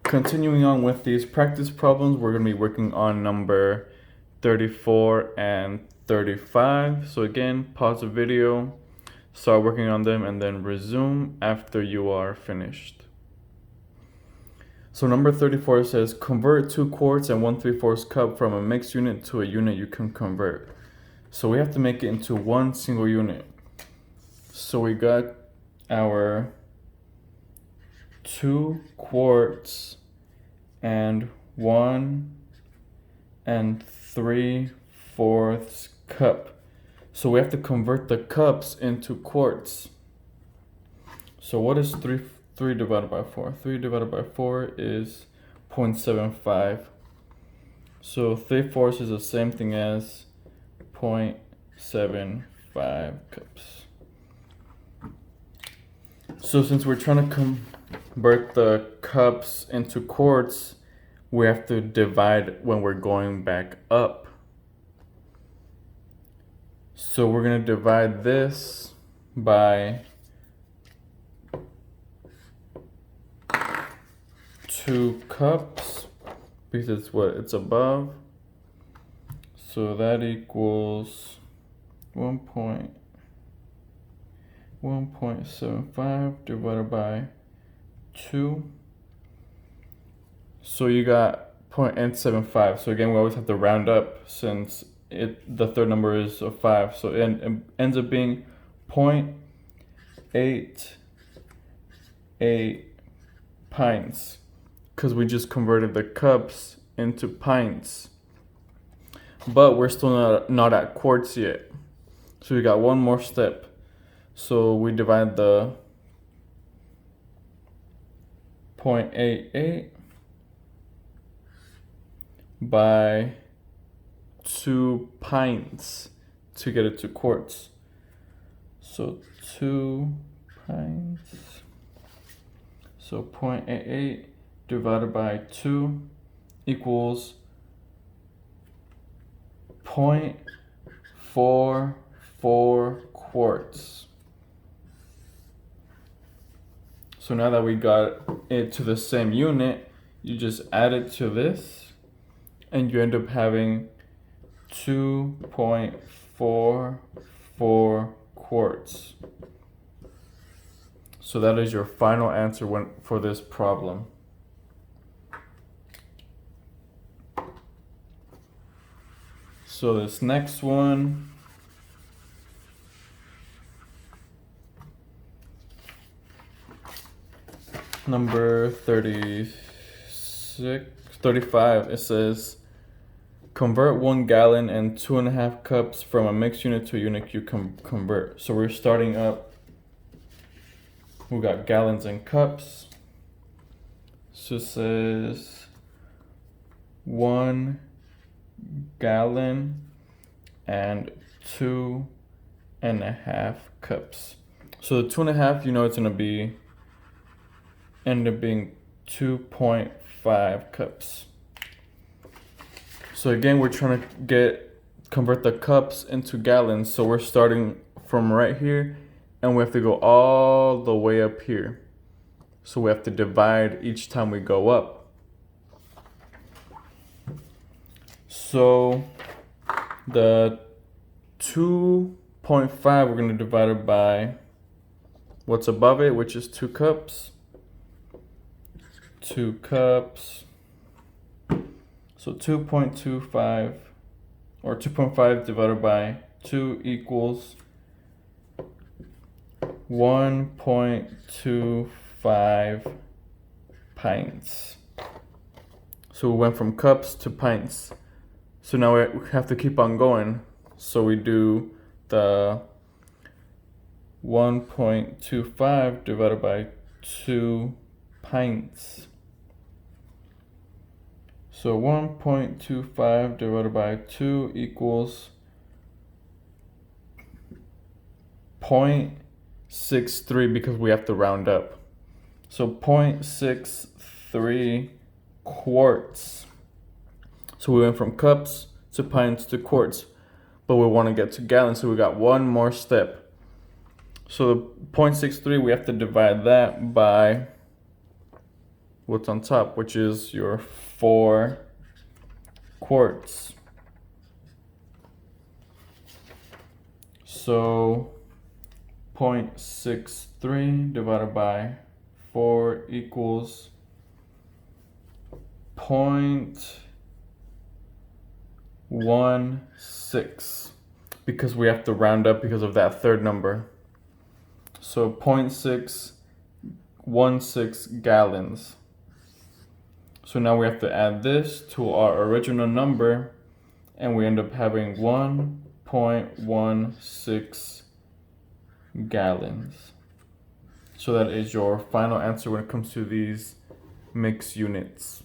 Continuing on with these practice problems, we're going to be working on number 34 and 35. So again, pause the video, start working on them, and then resume after you are finished. So number 34 says, convert 2 quarts and 1/3 cup from a mixed unit to a unit you can convert. So we have to make it into one single unit. So we got our 2 quarts and 1 3/4 cup. So we have to convert the cups into quarts. So what is 3 divided by 4? 3 divided by 4 is 0.75. So 3/4 is the same thing as 0.75 cups. So since we're trying to convert the cups into quarts, we have to divide when we're going back up. So we're going to divide this by 2 cups because it's what it's above. So that equals 1.75 divided by 2. So you got 0.875. So again, we always have to round up since the third number is a 5. So it ends up being 0.88 pints because we just converted the cups into pints. But we're still not at quarts yet. So we got one more step. So we divide the 0.88 by 2 pints to get it to quarts. So 2 pints. So 0.88 divided by 2 equals 0.44 quarts. So now that we got it to the same unit, you just add it to this and you end up having 2.44 quarts. So that is your final answer for this problem. So this next one, number 35, it says, convert 1 gallon and 2.5 cups from a mixed unit to a unit you can convert. So we're starting up, we got gallons and cups. So it says 1 gallon and 2.5 cups. So the 2.5, you know, it's gonna end up being 2.5 cups. So again, we're trying to convert the cups into gallons. So we're starting from right here and we have to go all the way up here. So we have to divide each time we go up. So the 2.5, we're going to divide it by what's above it, which is 2 cups. 2 cups. So 2.25 or 2.5 divided by 2 equals 1.25 pints. So we went from cups to pints. So now we have to keep on going. So we do the 1.25 divided by 2 pints. So 1.25 divided by 2 equals 0.63 because we have to round up. So 0.63 quarts. So we went from cups to pints to quarts, but we want to get to gallons, so we got one more step. So the 0.63, we have to divide that by what's on top, which is your 4 quarts. So 0.63 divided by 4 equals 0.16, because we have to round up because of that third number. So 0.616 gallons. So now we have to add this to our original number, and we end up having 1.16 gallons. So that is your final answer when it comes to these mixed units.